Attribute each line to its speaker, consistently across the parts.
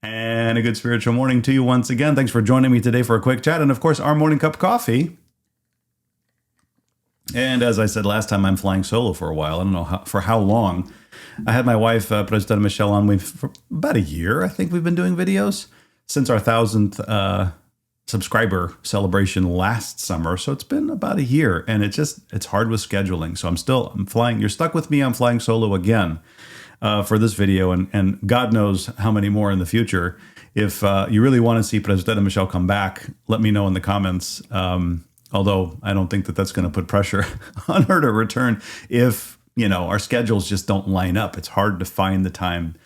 Speaker 1: And a good spiritual morning to you once again. Thanks for joining me today for a quick chat and, of course, our morning cup of coffee. And as I said last time, I'm flying solo for a while. I don't know for how long. I had my wife, President Michelle, on for about a year. I think we've been doing videos since our 1,000th subscriber celebration last summer. So it's been about a year, and it's hard with scheduling. So I'm flying. You're stuck with me. I'm flying solo again for this video, and God knows how many more in the future. If you really want to see President Michelle come back, let me know in the comments. Although I don't think that that's going to put pressure on her to return if, our schedules just don't line up. It's hard to find the time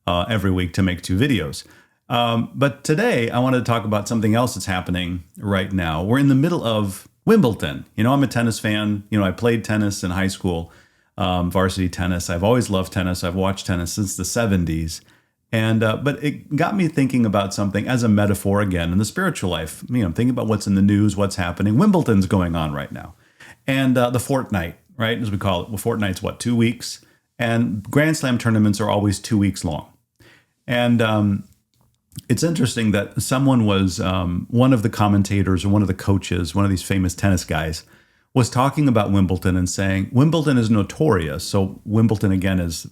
Speaker 1: every week to make 2 videos. But today I wanted to talk about something else that's happening right now. We're in the middle of Wimbledon. I'm a tennis fan. I played tennis in high school, varsity tennis. I've always loved tennis. I've watched tennis since the 70s. But it got me thinking about something as a metaphor again in the spiritual life. I'm thinking about what's in the news, what's happening. Wimbledon's going on right now. And the fortnight, right, as we call it. Well, fortnight's 2 weeks? And Grand Slam tournaments are always 2 weeks long. And it's interesting that someone was, one of the commentators or one of the coaches, one of these famous tennis guys, was talking about Wimbledon and saying, Wimbledon is notorious. So Wimbledon, again, is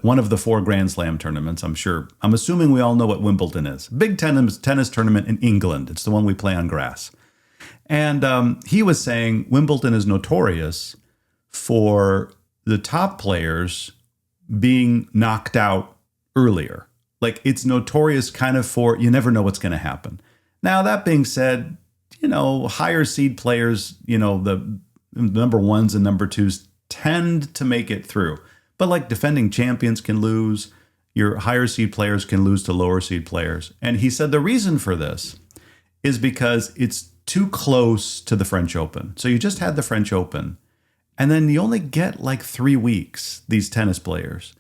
Speaker 1: one of the 4 Grand Slam tournaments, I'm assuming we all know what Wimbledon is. Big tennis tournament in England. It's the one we play on grass. And he was saying Wimbledon is notorious for the top players being knocked out earlier. Like, it's notorious kind of for, you never know what's going to happen. Now, that being said, higher seed players, the number 1s and number 2s tend to make it through. But like defending champions can lose, your higher seed players can lose to lower seed players. And he said the reason for this is because it's too close to the French Open. So you just had the French Open, and then you only get 3 weeks, these tennis players,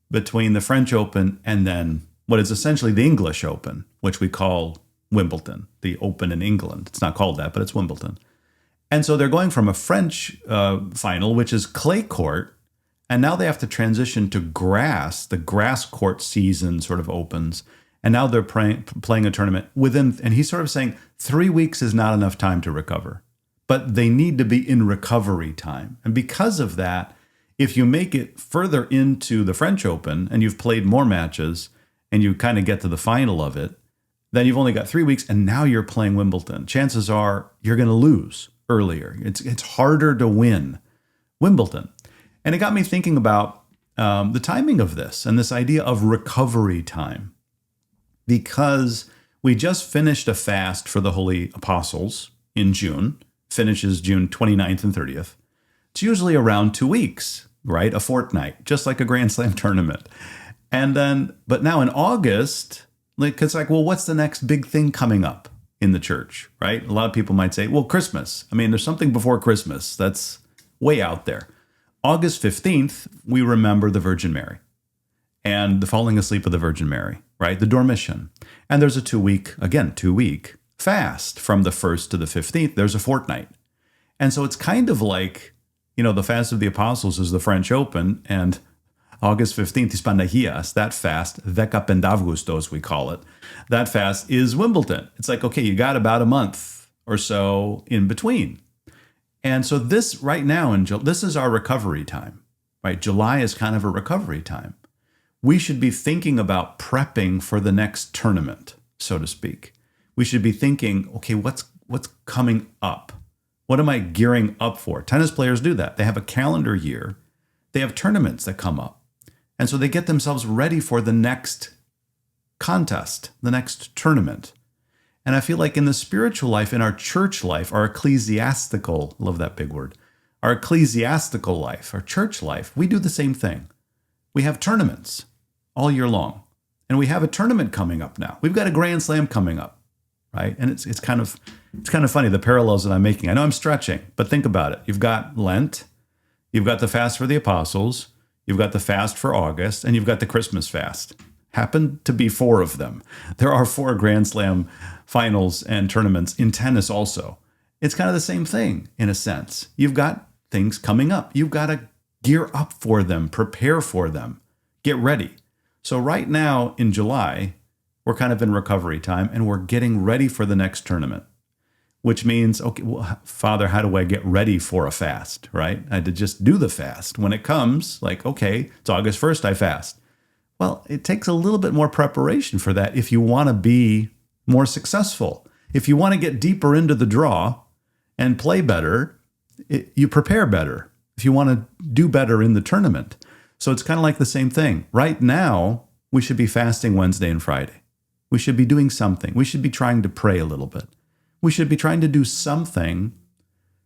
Speaker 1: between the French Open and then what is essentially the English Open, which we call Wimbledon, the Open in England. It's not called that, but it's Wimbledon. And so they're going from a French final, which is clay court, and now they have to transition to grass. The grass court season sort of opens. And now they're playing a tournament and he's sort of saying 3 weeks is not enough time to recover. But they need to be in recovery time. And because of that, if you make it further into the French Open and you've played more matches and you kind of get to the final of it, then you've only got 3 weeks and now you're playing Wimbledon. Chances are you're going to lose earlier. It's harder to win Wimbledon. And it got me thinking about the timing of this and this idea of recovery time, because we just finished a fast for the Holy Apostles in June, finishes June 29th and 30th. It's usually around 2 weeks, right? A fortnight, just like a Grand Slam tournament. But now in August, it's what's the next big thing coming up in the church, right? A lot of people might say, Christmas. There's something before Christmas that's way out there. August 15th, we remember the Virgin Mary and the falling asleep of the Virgin Mary, right? The Dormition. And there's a 2 week fast from the 1st to the 15th. There's a fortnight. And so it's kind of like, the fast of the apostles is the French Open, and August 15th is Panagias, that fast, Veca Pendavgustos, we call it. That fast is Wimbledon. It's okay, you got about a month or so in between. And so this right now, this is our recovery time, right? July is kind of a recovery time. We should be thinking about prepping for the next tournament, so to speak. We should be thinking, okay, what's coming up? What am I gearing up for? Tennis players do that. They have a calendar year. They have tournaments that come up. And so they get themselves ready for the next contest, the next tournament. And I feel like in the spiritual life, in our church life, our ecclesiastical, love that big word, our ecclesiastical life, our church life, we do the same thing. We have tournaments all year long. And we have a tournament coming up now. We've got a Grand Slam coming up, right? And it's kind of funny, the parallels that I'm making. I know I'm stretching, but think about it. You've got Lent, you've got the fast for the apostles, you've got the fast for August, and you've got the Christmas fast. Happen to be 4 of them. There are 4 Grand Slam finals and tournaments in tennis also. It's kind of the same thing in a sense. You've got things coming up. You've got to gear up for them, prepare for them, get ready. So right now in July, we're kind of in recovery time and we're getting ready for the next tournament, which means, okay, well, Father, how do I get ready for a fast, right? I had to just do the fast. When it comes, like, okay, it's August 1st, I fast. Well, it takes a little bit more preparation for that if you want to be more successful. If you want to get deeper into the draw and play better, you prepare better. If you want to do better in the tournament. So it's kind of like the same thing. Right now, we should be fasting Wednesday and Friday. We should be doing something. We should be trying to pray a little bit. We should be trying to do something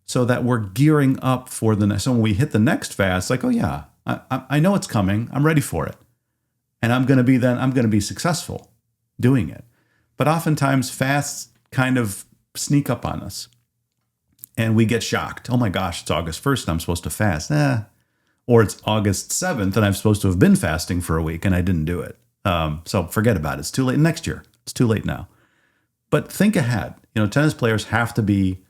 Speaker 1: so that we're gearing up for the next. So when we hit the next fast, like, oh yeah, I know it's coming. I'm ready for it. And I'm going to be successful doing it. But oftentimes fasts kind of sneak up on us and we get shocked. Oh my gosh, it's August 1st and I'm supposed to fast. Or it's August 7th and I'm supposed to have been fasting for a week and I didn't do it. So forget about it. It's too late next year. It's too late now. But think ahead. Tennis players have to be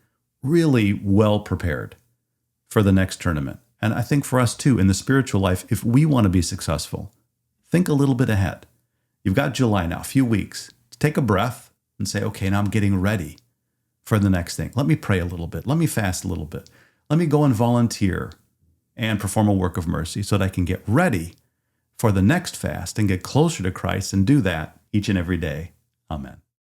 Speaker 1: really well prepared for the next tournament. And I think for us too, in the spiritual life, if we want to be successful, think a little bit ahead. You've got July now, a few weeks. Take a breath and say, okay, now I'm getting ready for the next thing. Let me pray a little bit. Let me fast a little bit. Let me go and volunteer and perform a work of mercy so that I can get ready for the next fast and get closer to Christ and do that each and every day. Amen.